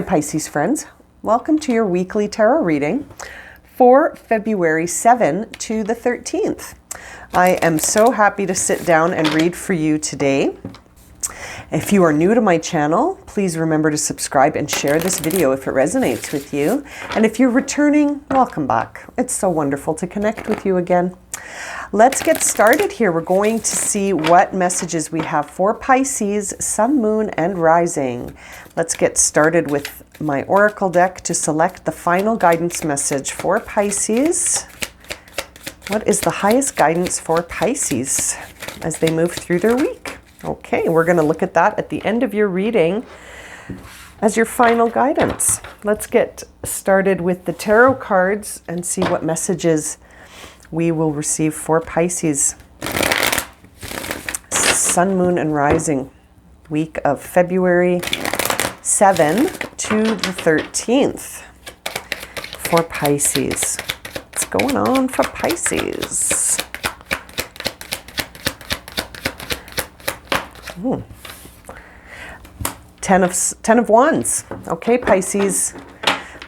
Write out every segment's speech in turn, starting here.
my Pisces friends. Welcome to your weekly tarot reading for February 7 to the 13th. I am so happy to sit down and read for you today. If you are new to my channel, please remember to subscribe and share this video if it resonates with you. And if you're returning, welcome back. It's so wonderful to connect with you again. Let's get started here. We're going to see what messages we have for Pisces, Sun, Moon, and Rising. Let's get started with my Oracle deck to select the final guidance message for Pisces. What is the highest guidance for Pisces as they move through their week? Okay, we're going to look at that at the end of your reading as your final guidance. Let's get started with the tarot cards and see what messages we will receive for Pisces. Sun, Moon, and Rising, week of February 7 to the 13th for Pisces. What's going on for Pisces? Ooh. Ten of Wands. Okay, Pisces.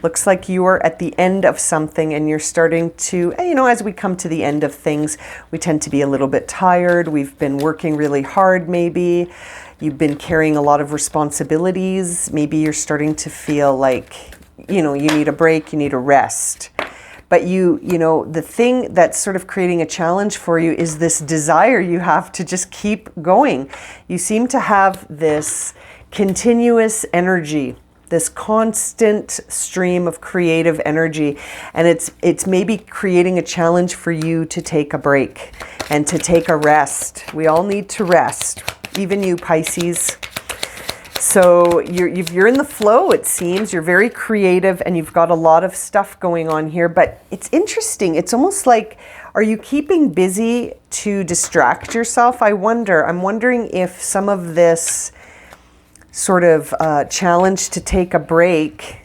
Looks like you are at the end of something and you're starting to, as we come to the end of things, we tend to be a little bit tired. We've been working really hard maybe. You've been carrying a lot of responsibilities. Maybe you're starting to feel like, you need a break, you need a rest. But the thing that's sort of creating a challenge for you is this desire you have to just keep going. You seem to have this continuous energy, this constant stream of creative energy, and it's maybe creating a challenge for you to take a break and to take a rest. We all need to rest, even you Pisces. So you're in the flow, it seems. You're very creative and you've got a lot of stuff going on here, but it's interesting. It's almost like, are you keeping busy to distract yourself? I'm wondering if some of this sort of challenge to take a break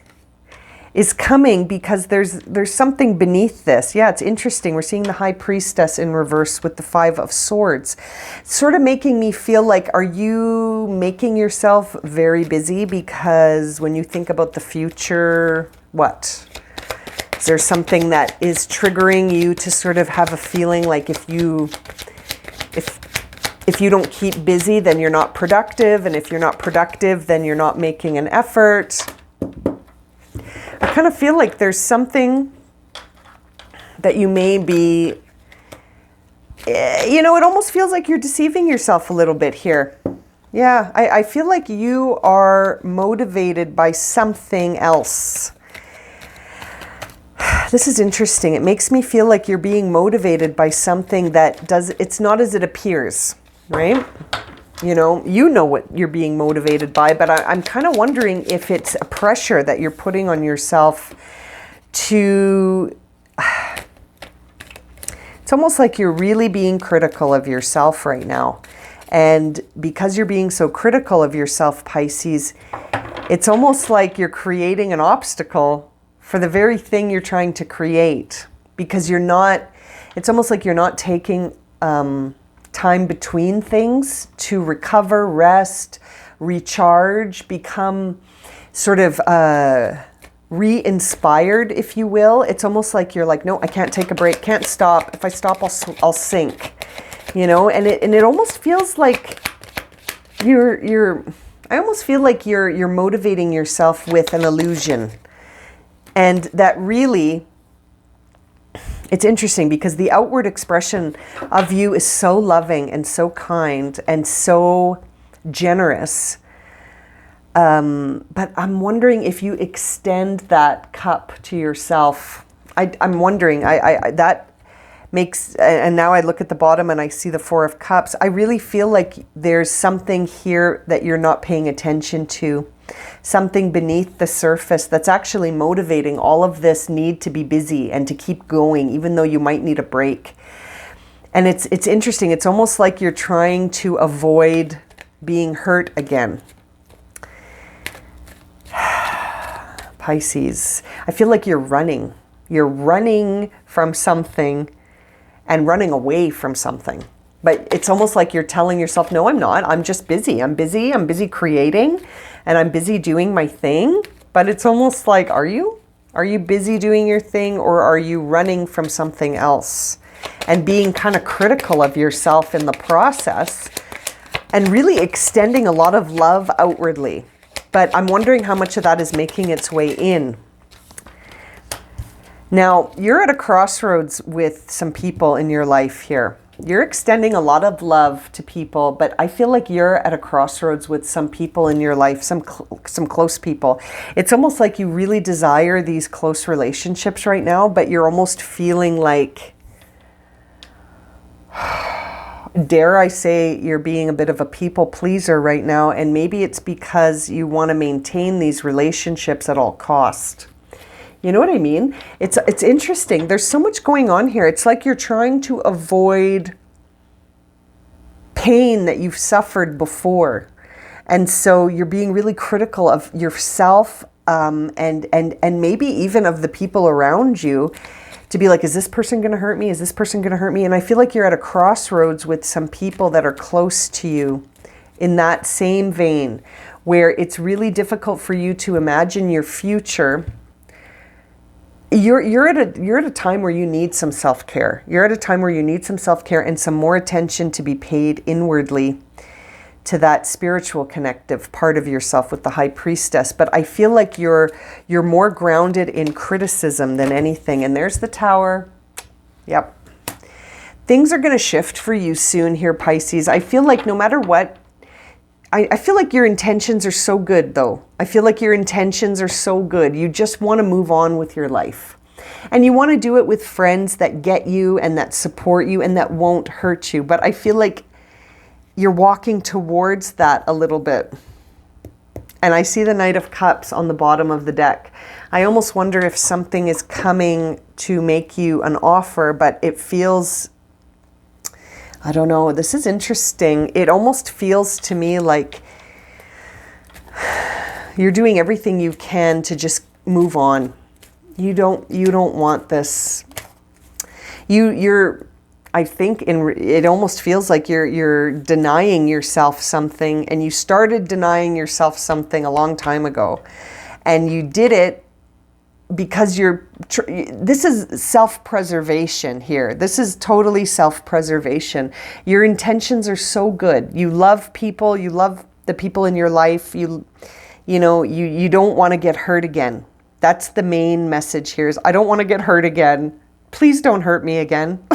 is coming because there's something beneath this. Yeah, it's interesting. We're seeing the High Priestess in reverse with the Five of Swords. It's sort of making me feel like, are you making yourself very busy? Because when you think about the future, what? Is there something that is triggering you to sort of have a feeling like if you don't keep busy, then you're not productive. And if you're not productive, then you're not making an effort. I kind of feel like there's something that you may be, it almost feels like you're deceiving yourself a little bit here. Yeah, I feel like you are motivated by something else. This is interesting. It makes me feel like you're being motivated by something that it's not as it appears. Right? You know what you're being motivated by, but I'm kind of wondering if it's a pressure that you're putting on yourself to... It's almost like you're really being critical of yourself right now. And because you're being so critical of yourself, Pisces, it's almost like you're creating an obstacle for the very thing you're trying to create. Because it's almost like you're not taking... time between things to recover, rest, recharge, become sort of re-inspired, if you will. It's almost like you're like, no, I can't take a break, can't stop. If I stop, I'll sink. And it almost feels like I almost feel like you're motivating yourself with an illusion. And that really, it's interesting because the outward expression of you is so loving and so kind and so generous. But I'm wondering if you extend that cup to yourself. I'm wondering, that makes, and now I look at the bottom and I see the Four of Cups. I really feel like there's something here that you're not paying attention to. Something beneath the surface that's actually motivating all of this need to be busy and to keep going, even though you might need a break. And it's interesting. It's almost like you're trying to avoid being hurt again. Pisces, I feel like you're running. You're running from something and running away from something. But it's almost like you're telling yourself, no, I'm not. I'm just busy. I'm busy creating and I'm busy doing my thing. But it's almost like, are you? Are you busy doing your thing, or are you running from something else and being kind of critical of yourself in the process and really extending a lot of love outwardly? But I'm wondering how much of that is making its way in. Now, you're at a crossroads with some people in your life here. You're extending a lot of love to people, but I feel like you're at a crossroads with some people in your life, some close people. It's almost like you really desire these close relationships right now, but you're almost feeling like, dare I say, you're being a bit of a people pleaser right now, and maybe it's because you want to maintain these relationships at all cost. You know what I mean? It's interesting. There's so much going on here. It's like you're trying to avoid pain that you've suffered before. And so you're being really critical of yourself, and maybe even of the people around you, to be like, is this person going to hurt me? Is this person going to hurt me? And I feel like you're at a crossroads with some people that are close to you in that same vein, where it's really difficult for you to imagine your future. You're at a time where you need some self-care. You're at a time where you need some self-care and some more attention to be paid inwardly to that spiritual connective part of yourself with the High Priestess. But I feel like you're more grounded in criticism than anything. And there's the Tower. Yep. Things are going to shift for you soon here, Pisces. I feel like no matter what, I feel like your intentions are so good, though. I feel like your intentions are so good. You just want to move on with your life. And you want to do it with friends that get you and that support you and that won't hurt you. But I feel like you're walking towards that a little bit. And I see the Knight of Cups on the bottom of the deck. I almost wonder if something is coming to make you an offer, but it feels... I don't know. This is interesting. It almost feels to me like you're doing everything you can to just move on. You don't want this. I think it almost feels like you're denying yourself something, and you started denying yourself something a long time ago, and you did it because this is self-preservation here. This is totally self-preservation. Your intentions are so good. You love people. You love the people in your life. You don't want to get hurt again. That's the main message here is, I don't want to get hurt again. Please don't hurt me again.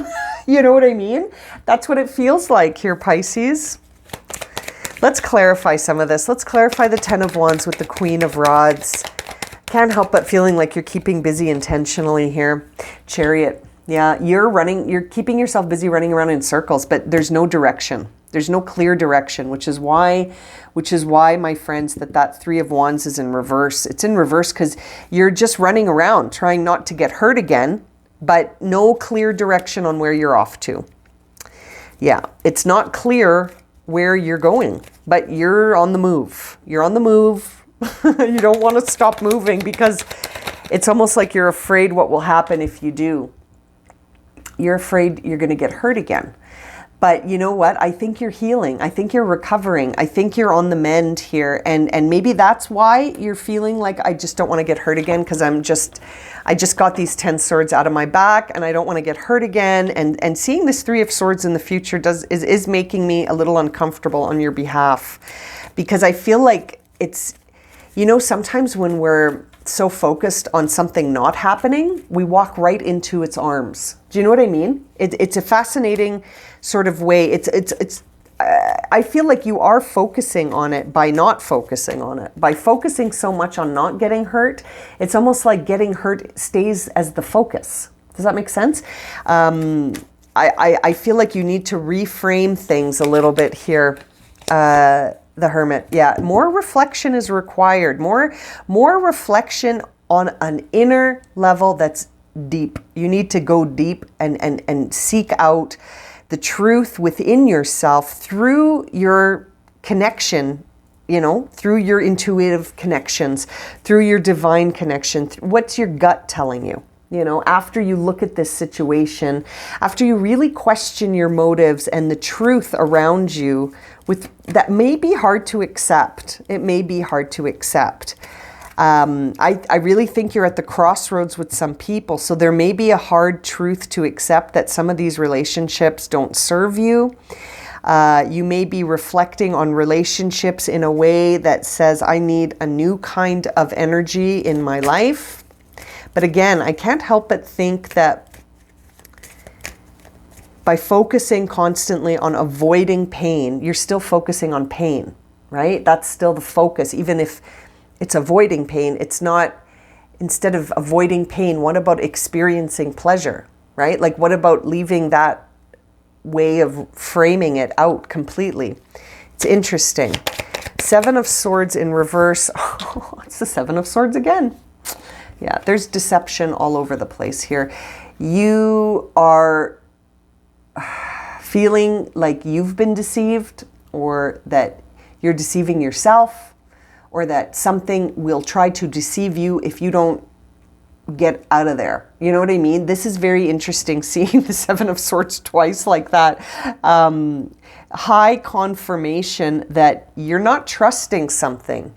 You know what I mean? That's what it feels like here, Pisces. Let's clarify some of this. Let's clarify the Ten of Wands with the Queen of Rods. Can't help but feeling like you're keeping busy intentionally here. Chariot. Yeah, you're keeping yourself busy running around in circles, but there's no direction. There's no clear direction, which is why, my friends, that Three of Wands is in reverse. It's in reverse because you're just running around trying not to get hurt again, but no clear direction on where you're off to. Yeah, it's not clear where you're going, but you're on the move. You're on the move. You don't want to stop moving because it's almost like you're afraid what will happen if you do. You're afraid you're going to get hurt again. But you know what? I think you're healing. I think you're recovering. I think you're on the mend here. And maybe that's why you're feeling like, I just don't want to get hurt again because I just got these 10 swords out of my back and I don't want to get hurt again. And seeing this 3 of Swords in the future is making me a little uncomfortable on your behalf, because I feel like it's, sometimes when we're so focused on something not happening, we walk right into its arms. Do you know what I mean? It's a fascinating sort of way. I feel like you are focusing on it by not focusing on it. By focusing so much on not getting hurt, it's almost like getting hurt stays as the focus. Does that make sense? I feel like you need to reframe things a little bit here. The Hermit. Yeah, more reflection is required. More reflection on an inner level that's deep. You need to go deep and seek out the truth within yourself through your connection, through your intuitive connections, through your divine connection. What's your gut telling you? After you look at this situation, after you really question your motives and the truth around you, that may be hard to accept. It may be hard to accept. I really think you're at the crossroads with some people. So there may be a hard truth to accept that some of these relationships don't serve you. You may be reflecting on relationships in a way that says, I need a new kind of energy in my life. But again, I can't help but think that by focusing constantly on avoiding pain, you're still focusing on pain, right? That's still the focus. Even if it's avoiding pain, it's not, instead of avoiding pain, what about experiencing pleasure, right? Like, what about leaving that way of framing it out completely? It's interesting. Seven of Swords in reverse. Oh, it's the Seven of Swords again. Yeah, there's deception all over the place here. You are feeling like you've been deceived, or that you're deceiving yourself, or that something will try to deceive you if you don't get out of there. You know what I mean? This is very interesting, seeing the Seven of Swords twice like that. High confirmation that you're not trusting something.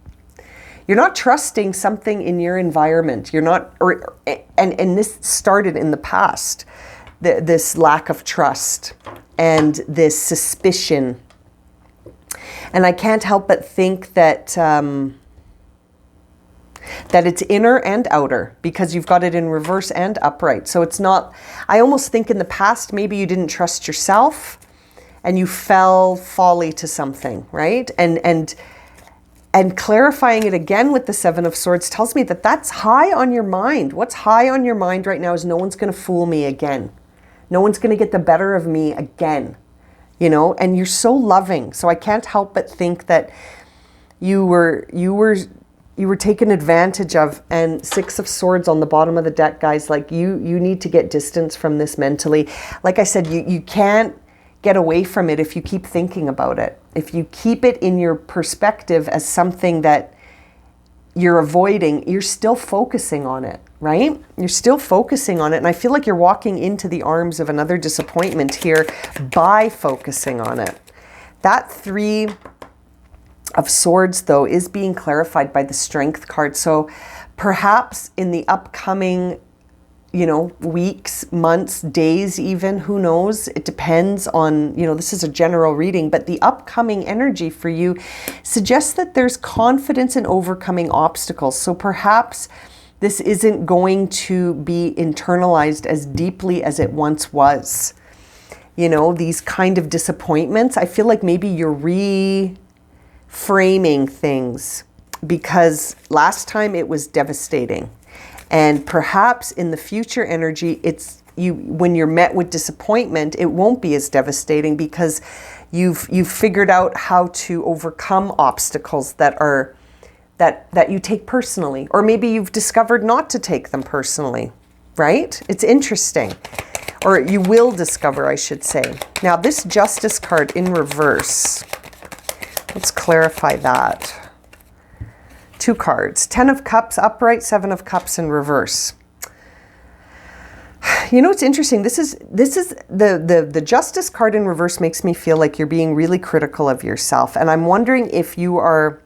You're not trusting something in your environment. You're not, and this started in the past, this lack of trust and this suspicion. And I can't help but think that that it's inner and outer, because you've got it in reverse and upright. So it's not, I almost think in the past, maybe you didn't trust yourself and you fell folly to something, right? And clarifying it again with the Seven of Swords tells me that that's high on your mind. What's high on your mind right now is no one's going to fool me again. No one's going to get the better of me again. You know, and you're so loving. So I can't help but think that you were taken advantage of. And Six of Swords on the bottom of the deck, guys, like you need to get distance from this mentally. Like I said, you can't get away from it if you keep thinking about it. If you keep it in your perspective as something that you're avoiding, you're still focusing on it, right? You're still focusing on it. And I feel like you're walking into the arms of another disappointment here by focusing on it. That Three of Swords, though, is being clarified by the Strength card. So perhaps in the upcoming, weeks, months, days even, who knows? It depends on, this is a general reading, but the upcoming energy for you suggests that there's confidence in overcoming obstacles. So perhaps this isn't going to be internalized as deeply as it once was. These kind of disappointments, I feel like maybe you're reframing things, because last time it was devastating. And perhaps in the future energy, when you're met with disappointment, it won't be as devastating, because you've figured out how to overcome obstacles that you take personally, or maybe you've discovered not to take them personally, right? It's interesting, or you will discover, I should say. Now this Justice card in reverse, let's clarify that. Two cards, 10 of Cups upright, 7 of Cups in reverse. It's interesting. This is the Justice card in reverse makes me feel like you're being really critical of yourself. And I'm wondering if you are,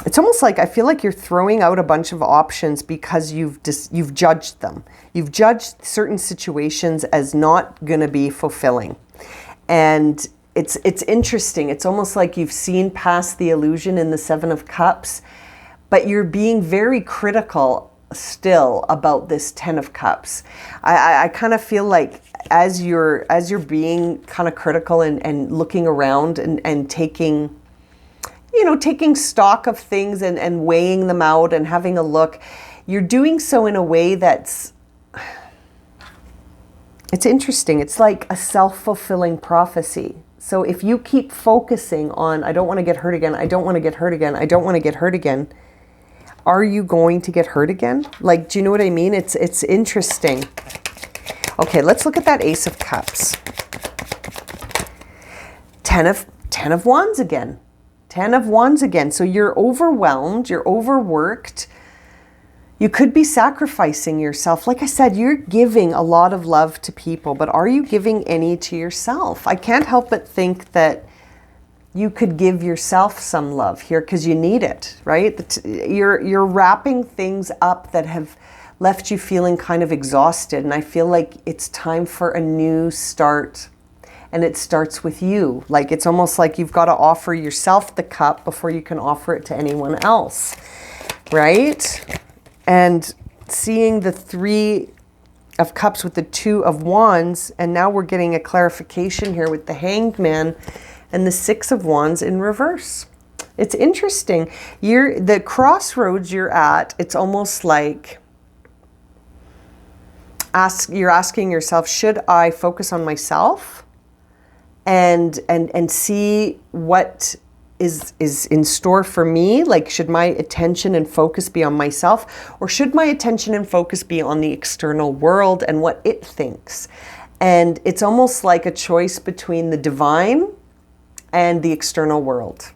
it's almost like I feel like you're throwing out a bunch of options because you've judged them. You've judged certain situations as not going to be fulfilling. And it's interesting. It's almost like you've seen past the illusion in the Seven of Cups, but you're being very critical still about this 10 of Cups. I kind of feel like as you're being kind of critical and looking around and taking stock of things and weighing them out and having a look, you're doing so in a way that's, it's interesting. It's like a self-fulfilling prophecy. So if you keep focusing on, I don't want to get hurt again, I don't want to get hurt again, I don't want to get hurt again, are you going to get hurt again? Like, do you know what I mean? It's interesting. Okay, let's look at that Ace of Cups. 10 of Wands again. 10 of Wands again. So you're overwhelmed, you're overworked. You could be sacrificing yourself. Like I said, you're giving a lot of love to people, but are you giving any to yourself? I can't help but think that you could give yourself some love here because you need it, right? You're wrapping things up that have left you feeling kind of exhausted. And I feel like it's time for a new start. And it starts with you. Like, it's almost like you've got to offer yourself the cup before you can offer it to anyone else, right? And seeing the 3 of Cups with the 2 of Wands, and now we're getting a clarification here with the Hanged Man and the 6 of Wands in reverse. It's interesting. The crossroads you're at, it's almost like you're asking yourself, should I focus on myself and see what is in store for me? Like, should my attention and focus be on myself, or should my attention and focus be on the external world and what it thinks? And it's almost like a choice between the divine and the external world.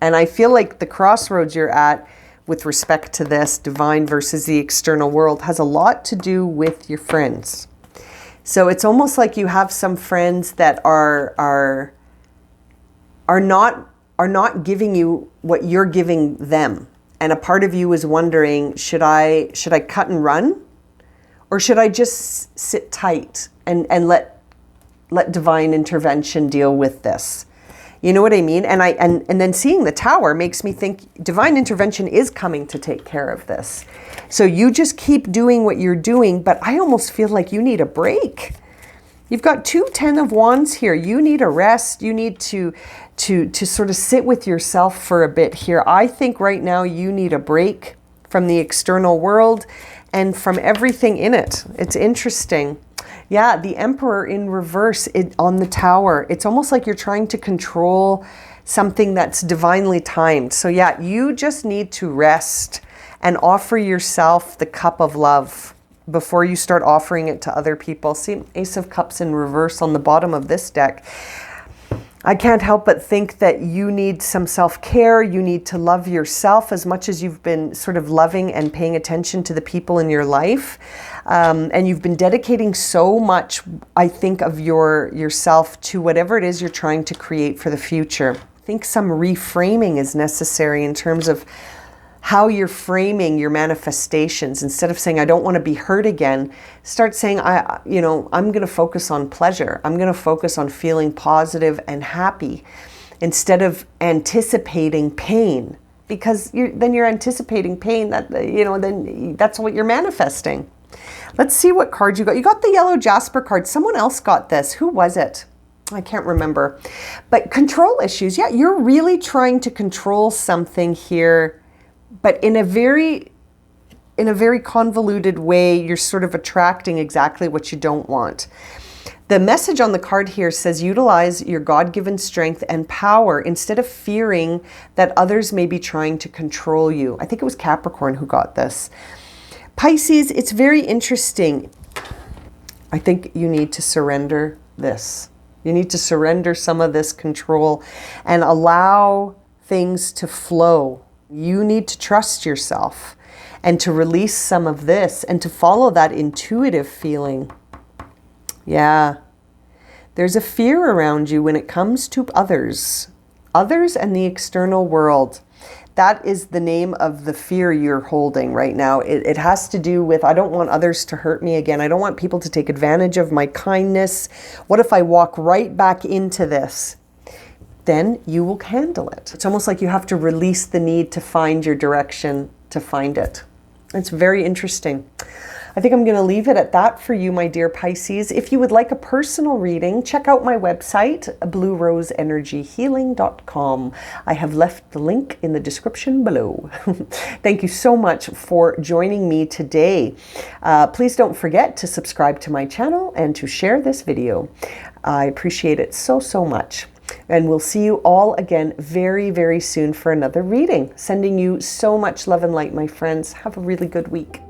And I feel like the crossroads you're at with respect to this divine versus the external world has a lot to do with your friends. So it's almost like you have some friends that are not giving you what you're giving them. And a part of you is wondering, should I cut and run? Or should I just sit tight and let divine intervention deal with this? You know what I mean? And then seeing the Tower makes me think divine intervention is coming to take care of this. So you just keep doing what you're doing, but I almost feel like you need a break. You've got 2 10 of Wands here. You need a rest. You need to sort of sit with yourself for a bit here. I think right now you need a break from the external world and from everything in it. It's interesting. Yeah, the Emperor in reverse on the Tower. It's almost like you're trying to control something that's divinely timed. So yeah, you just need to rest and offer yourself the cup of love before you start offering it to other people. See, Ace of Cups in reverse on the bottom of this deck. I can't help but think that you need some self-care. You need to love yourself as much as you've been sort of loving and paying attention to the people in your life. And you've been dedicating so much, I think, of yourself to whatever it is you're trying to create for the future. I think some reframing is necessary in terms of how you're framing your manifestations. Instead of saying, I don't want to be hurt again, start saying, I'm going to focus on pleasure. I'm going to focus on feeling positive and happy instead of anticipating pain, because then you're anticipating pain then that's what you're manifesting. Let's see what card you got. You got the yellow Jasper card. Someone else got this. Who was it? I can't remember. But control issues. Yeah, you're really trying to control something here, but in a very convoluted way. You're sort of attracting exactly what you don't want. The message on the card here says, utilize your God-given strength and power instead of fearing that others may be trying to control you. I think it was Capricorn who got this. Pisces, it's very interesting. I think you need to surrender this. You need to surrender some of this control and allow things to flow. You need to trust yourself and to release some of this and to follow that intuitive feeling. Yeah. There's a fear around you when it comes to others and the external world. That is the name of the fear you're holding right now. It has to do with, I don't want others to hurt me again. I don't want people to take advantage of my kindness. What if I walk right back into this? Then you will handle it. It's almost like you have to release the need to find your direction to find it. It's very interesting. I think I'm going to leave it at that for you, my dear Pisces. If you would like a personal reading, check out my website, blueroseenergyhealing.com. I have left the link in the description below. Thank you so much for joining me today. Please don't forget to subscribe to my channel and to share this video. I appreciate it so, so much. And we'll see you all again very, very soon for another reading. Sending you so much love and light, my friends. Have a really good week.